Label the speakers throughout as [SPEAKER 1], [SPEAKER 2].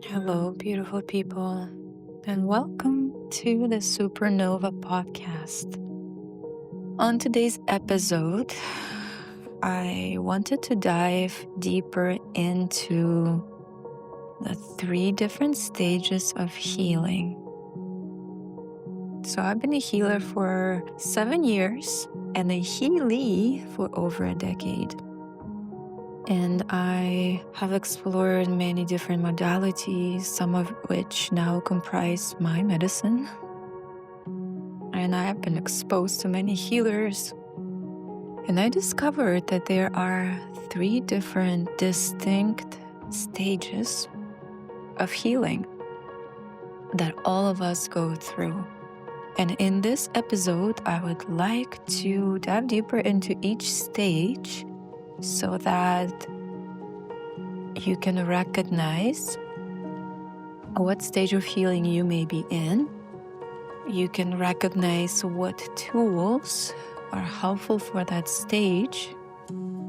[SPEAKER 1] Hello, beautiful people, and welcome to the Supernova podcast. On today's episode, I wanted to dive deeper into the 3 different stages of healing. So, I've been a healer for 7 years and a healee for over a decade. And I have explored many different modalities, some of which now comprise my medicine. And I have been exposed to many healers. And I discovered that there are 3 different distinct stages of healing that all of us go through. And in this episode, I would like to dive deeper into each stage so that you can recognize what stage of healing you may be in. You can recognize what tools are helpful for that stage.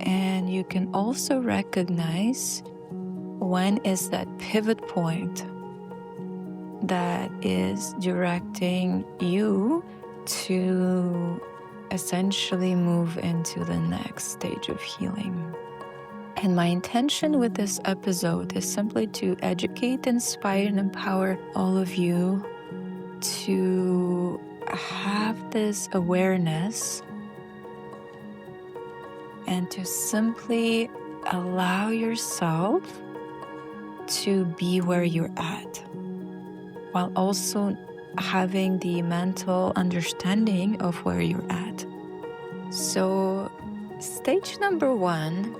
[SPEAKER 1] And you can also recognize when is that pivot point that is directing you to essentially move into the next stage of healing. And my intention with this episode is simply to educate, inspire, and empower all of you to have this awareness and to simply allow yourself to be where you're at, while also having the mental understanding of where you're at. So, stage number 1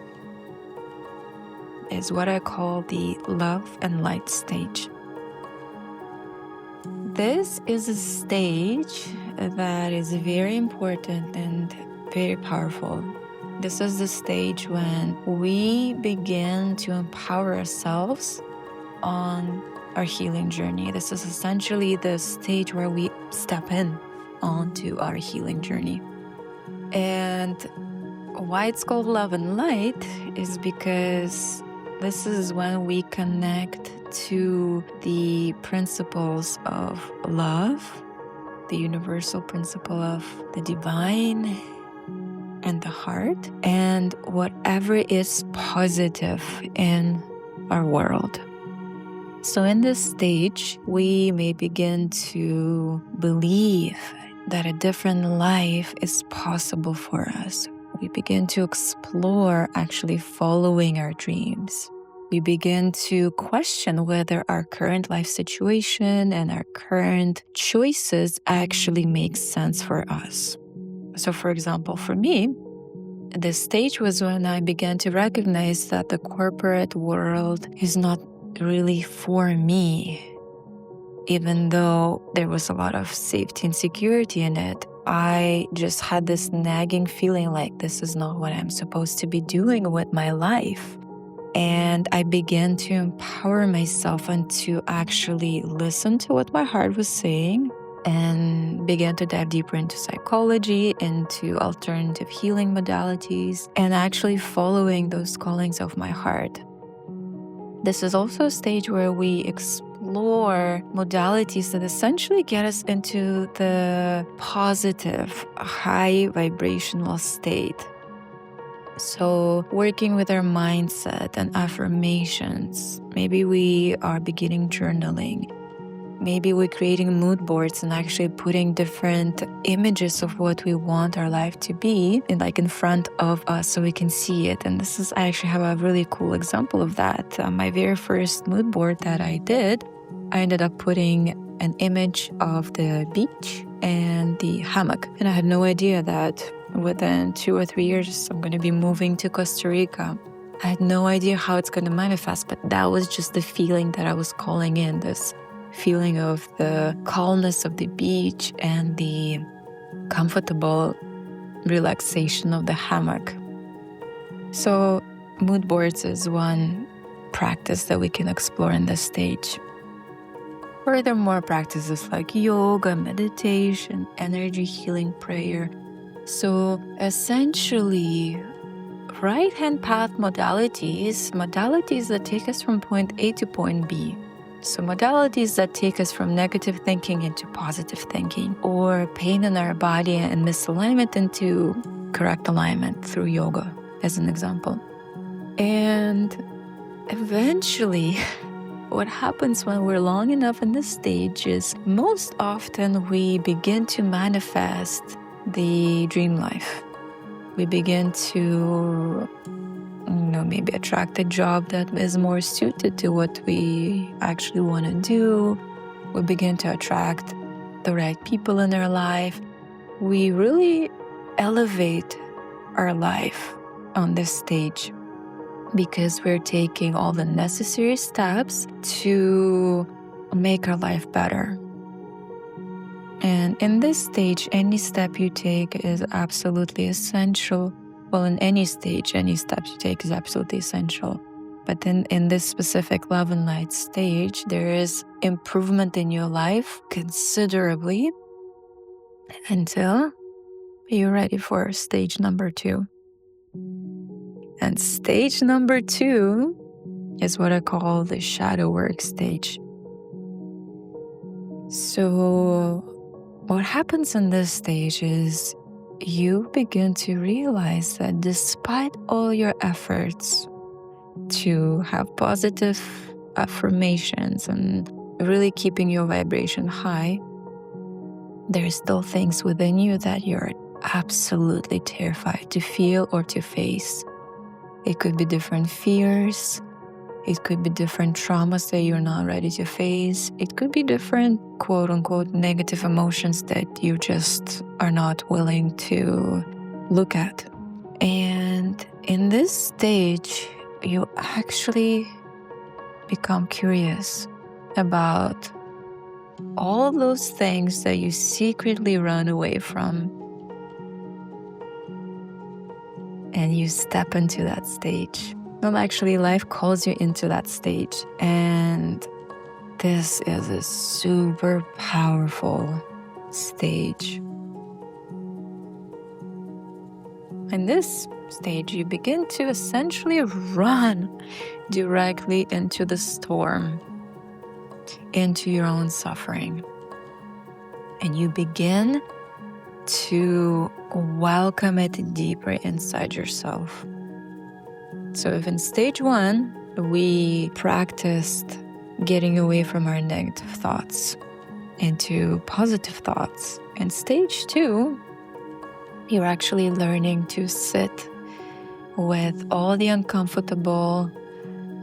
[SPEAKER 1] is what I call the love and light stage. This is a stage that is very important and very powerful. This is the stage when we begin to empower ourselves on our healing journey. This is essentially the stage where we step in onto our healing journey. And why it's called love and light is because this is when we connect to the principles of love, the universal principle of the divine and the heart, and whatever is positive in our world. So in this stage, we may begin to believe that a different life is possible for us. We begin to explore actually following our dreams. We begin to question whether our current life situation and our current choices actually make sense for us. So for example, for me, this stage was when I began to recognize that the corporate world is not really for me. Even though there was a lot of safety and security in it, I just had this nagging feeling like this is not what I'm supposed to be doing with my life. And I began to empower myself and to actually listen to what my heart was saying and began to dive deeper into psychology, into alternative healing modalities, and actually following those callings of my heart. This is also a stage where we explore modalities that essentially get us into the positive, high vibrational state. So working with our mindset and affirmations, maybe we are beginning journaling. Maybe we're creating mood boards and actually putting different images of what we want our life to be in front of us so we can see it. And I actually have a really cool example of that. My very first mood board that I did, I ended up putting an image of the beach and the hammock. And I had no idea that within 2 or 3 years, I'm going to be moving to Costa Rica. I had no idea how it's going to manifest, but that was just the feeling that I was calling in, this feeling of the calmness of the beach and the comfortable relaxation of the hammock. So mood boards is one practice that we can explore in this stage. Furthermore, practices like yoga, meditation, energy healing prayer. So essentially, right-hand path modalities that take us from point A to point B. So modalities that take us from negative thinking into positive thinking, or pain in our body and misalignment into correct alignment through yoga, as an example. And eventually, what happens when we're long enough in this stage is most often we begin to manifest the dream life. We begin to maybe attract a job that is more suited to what we actually want to do. We begin to attract the right people in our life. We really elevate our life on this stage because we're taking all the necessary steps to make our life better. And in this stage, any step you take is absolutely essential. Well, in any stage, any steps you take is absolutely essential. But then in this specific love and light stage, there is improvement in your life considerably until you're ready for stage number 2. And stage number 2 is what I call the shadow work stage. So what happens in this stage is you begin to realize that despite all your efforts to have positive affirmations and really keeping your vibration high, there's still things within you that you're absolutely terrified to feel or to face. It could be different fears. It could be different traumas that you're not ready to face. It could be different, quote unquote, negative emotions that you just are not willing to look at. And in this stage, you actually become curious about all those things that you secretly run away from. And you step into that stage. Well, actually, life calls you into that stage. And this is a super powerful stage. In this stage, you begin to essentially run directly into the storm, into your own suffering. And you begin to welcome it deeper inside yourself. So if in stage 1, we practiced getting away from our negative thoughts into positive thoughts, in stage 2, you're actually learning to sit with all the uncomfortable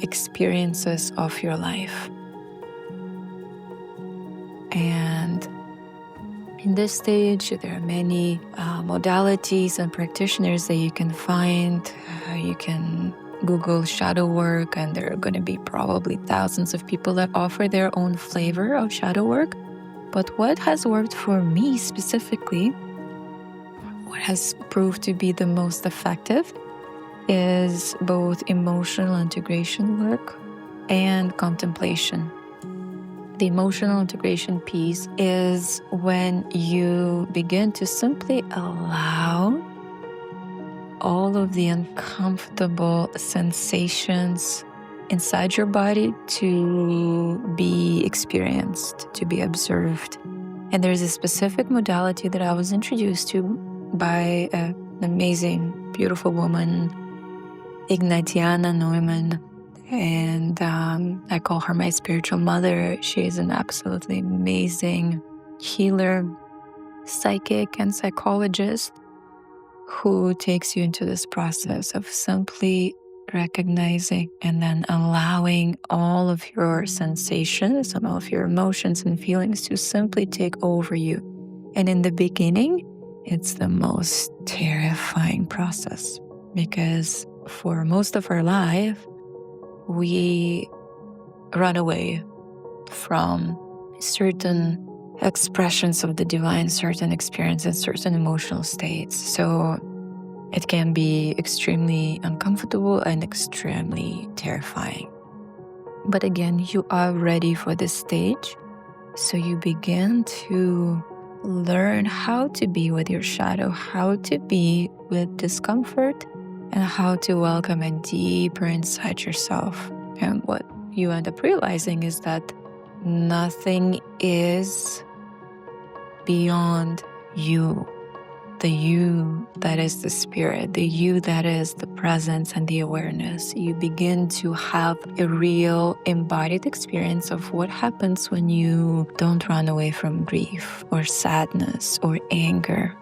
[SPEAKER 1] experiences of your life. And in this stage, there are many modalities and practitioners that you can find. You can Google shadow work, and there are going to be probably thousands of people that offer their own flavor of shadow work. But what has worked for me specifically, what has proved to be the most effective, is both emotional integration work and contemplation. The emotional integration piece is when you begin to simply allow all of the uncomfortable sensations inside your body to be experienced, to be observed. And there's a specific modality that I was introduced to by an amazing, beautiful woman, Ignatiana Neumann. And I call her my spiritual mother. She is an absolutely amazing healer, psychic, and psychologist who takes you into this process of simply recognizing and then allowing all of your sensations and all of your emotions and feelings to simply take over you. And in the beginning, it's the most terrifying process because for most of our life, we run away from certain expressions of the divine, certain experiences, certain emotional states. So it can be extremely uncomfortable and extremely terrifying. But again, you are ready for this stage. So you begin to learn how to be with your shadow, how to be with discomfort, and how to welcome it deeper inside yourself. And what you end up realizing is that Nothing is beyond you. The you that is the spirit, the you that is the presence and the awareness. You begin to have a real embodied experience of what happens when you don't run away from grief or sadness or anger.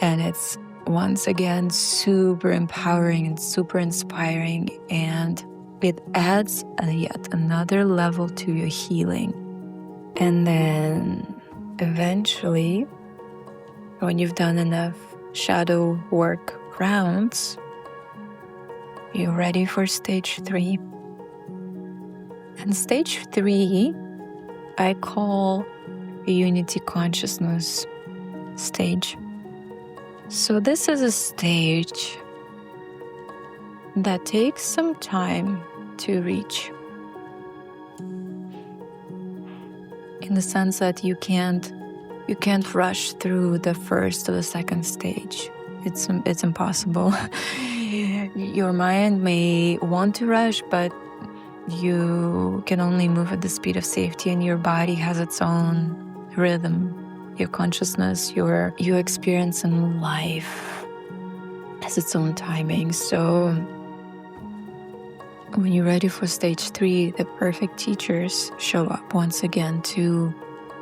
[SPEAKER 1] And it's once again super empowering and super inspiring, and it adds yet another level to your healing. And then eventually, when you've done enough shadow work rounds, you're ready for stage 3. And stage 3, I call a unity consciousness stage. So this is a stage that takes some time to reach, in the sense that you can't rush through the first or the second stage. It's impossible. Your mind may want to rush, but you can only move at the speed of safety, and your body has its own rhythm. Your consciousness, your experience in life has its own timing. So when you're ready for stage 3, the perfect teachers show up once again to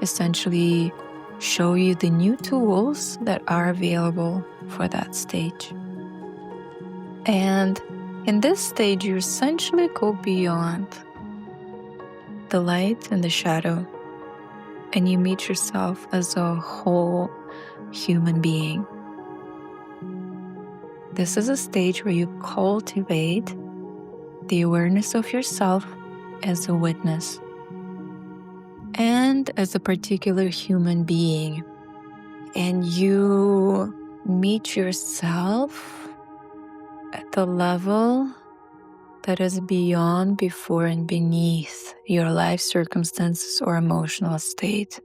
[SPEAKER 1] essentially show you the new tools that are available for that stage. And in this stage, you essentially go beyond the light and the shadow, and you meet yourself as a whole human being. This is a stage where you cultivate the awareness of yourself as a witness and as a particular human being. And you meet yourself at the level that is beyond, before, and beneath your life circumstances or emotional state.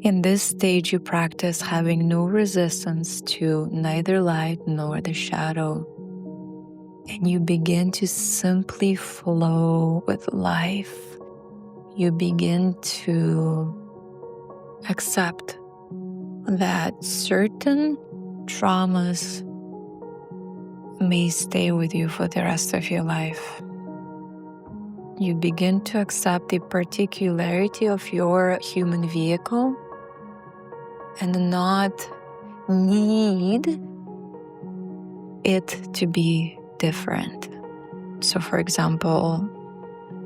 [SPEAKER 1] In this stage, you practice having no resistance to neither light nor the shadow. And you begin to simply flow with life. You begin to accept that certain traumas may stay with you for the rest of your life. You begin to accept the particularity of your human vehicle and not need it to be different. So for example,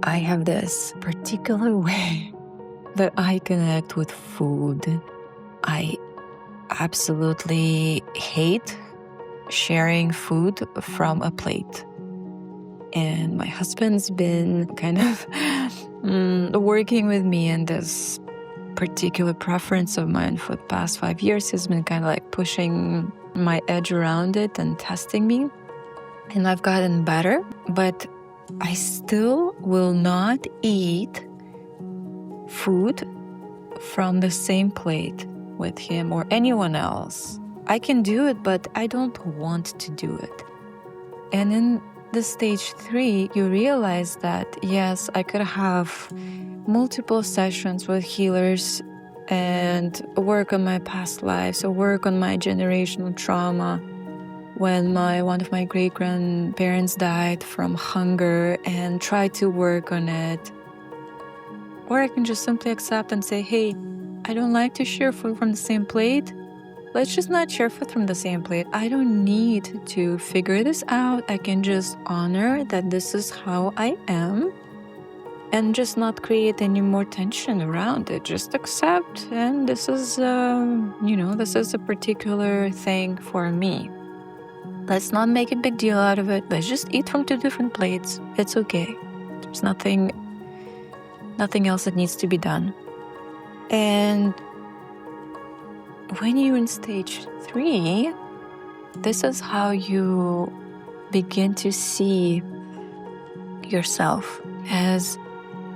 [SPEAKER 1] I have this particular way that I connect with food. I absolutely hate sharing food from a plate. And my husband's been kind of working with me in this particular preference of mine for the past 5 years. He's been kind of like pushing my edge around it and testing me. And I've gotten better, but I still will not eat food from the same plate with him or anyone else. I can do it, but I don't want to do it. And in the stage 3, you realize that, yes, I could have multiple sessions with healers and work on my past lives or work on my generational trauma when one of my great-grandparents died from hunger, and try to work on it. Or I can just simply accept and say, hey, I don't like to share food from the same plate. Let's just not share food from the same plate. I don't need to figure this out. I can just honor that this is how I am and just not create any more tension around it. Just accept, and this is, this is a particular thing for me. Let's not make a big deal out of it. Let's just eat from 2 different plates. It's okay. There's nothing else that needs to be done. And when you're in stage 3, this is how you begin to see yourself as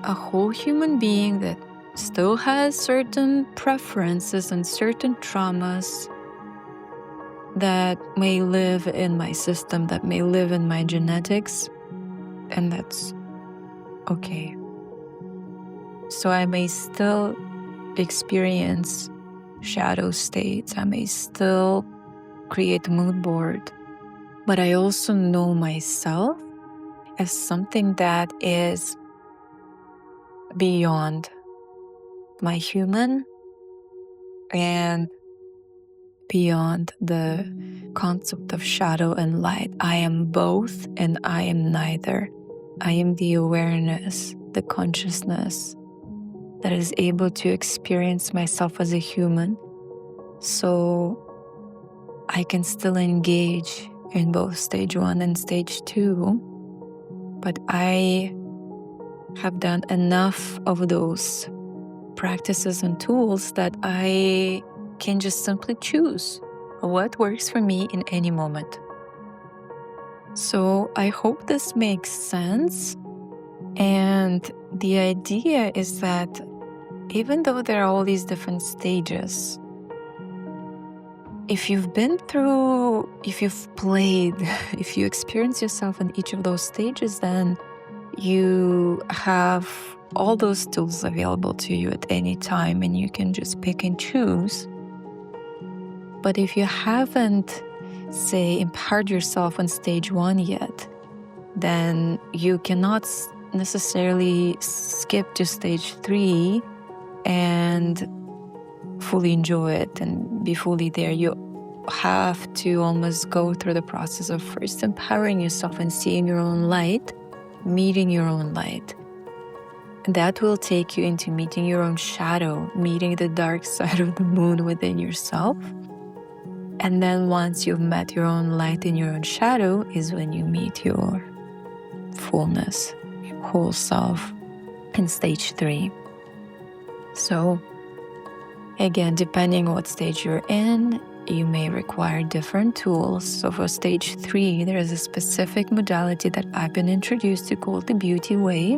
[SPEAKER 1] a whole human being that still has certain preferences and certain traumas that may live in my system, that may live in my genetics, and that's okay. So I may still experience shadow states. I may still create a mood board. But I also know myself as something that is beyond my human and beyond the concept of shadow and light. I am both and I am neither. I am the awareness, the consciousness that is able to experience myself as a human. So I can still engage in both stage 1 and stage 2, but I have done enough of those practices and tools that I can just simply choose what works for me in any moment. So I hope this makes sense. And the idea is that even though there are all these different stages, if you've been through, if you've played, if you experience yourself in each of those stages, then you have all those tools available to you at any time and you can just pick and choose. But if you haven't, say, empowered yourself on stage 1 yet, then you cannot necessarily skip to stage 3 and fully enjoy it and be fully there. You have to almost go through the process of first empowering yourself and seeing your own light, meeting your own light. That will take you into meeting your own shadow, meeting the dark side of the moon within yourself. And then once you've met your own light and your own shadow is when you meet your fullness, your whole self in stage 3. So again, depending on what stage you're in, you may require different tools. So for stage 3, there is a specific modality that I've been introduced to called the Beauty Way,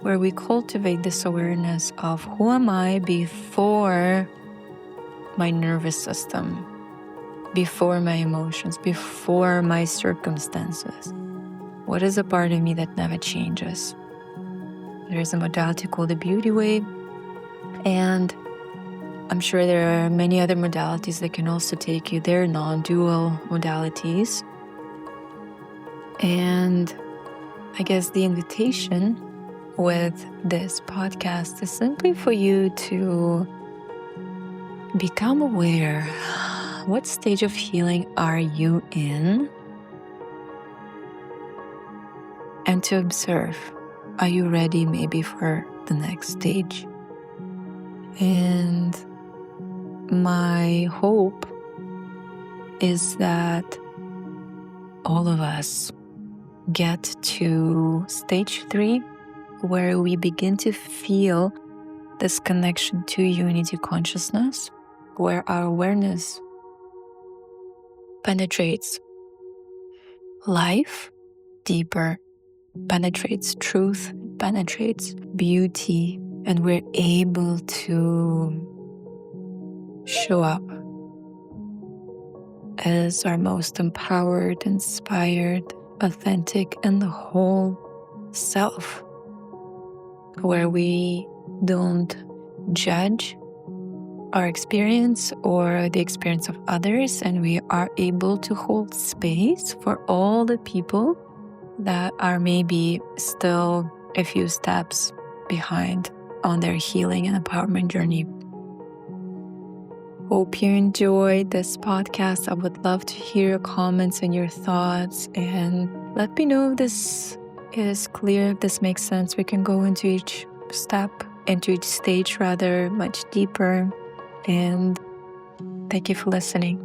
[SPEAKER 1] where we cultivate this awareness of who am I before my nervous system, before my emotions, before my circumstances. What is a part of me that never changes? There is a modality called the Beauty Way, and I'm sure there are many other modalities that can also take you there, non-dual modalities. And I guess the invitation with this podcast is simply for you to become aware. What stage of healing are you in? And to observe, are you ready maybe for the next stage? And my hope is that all of us get to stage 3, where we begin to feel this connection to unity consciousness, where our awareness penetrates life deeper, penetrates truth, penetrates beauty, and we're able to show up as our most empowered, inspired, authentic, and the whole self, where we don't judge our experience or the experience of others, and we are able to hold space for all the people that are maybe still a few steps behind on their healing and empowerment journey. Hope you enjoyed this podcast. I would love to hear your comments and your thoughts, and let me know if this is clear, if this makes sense. We can go into each step, into each stage rather, much deeper. And thank you for listening.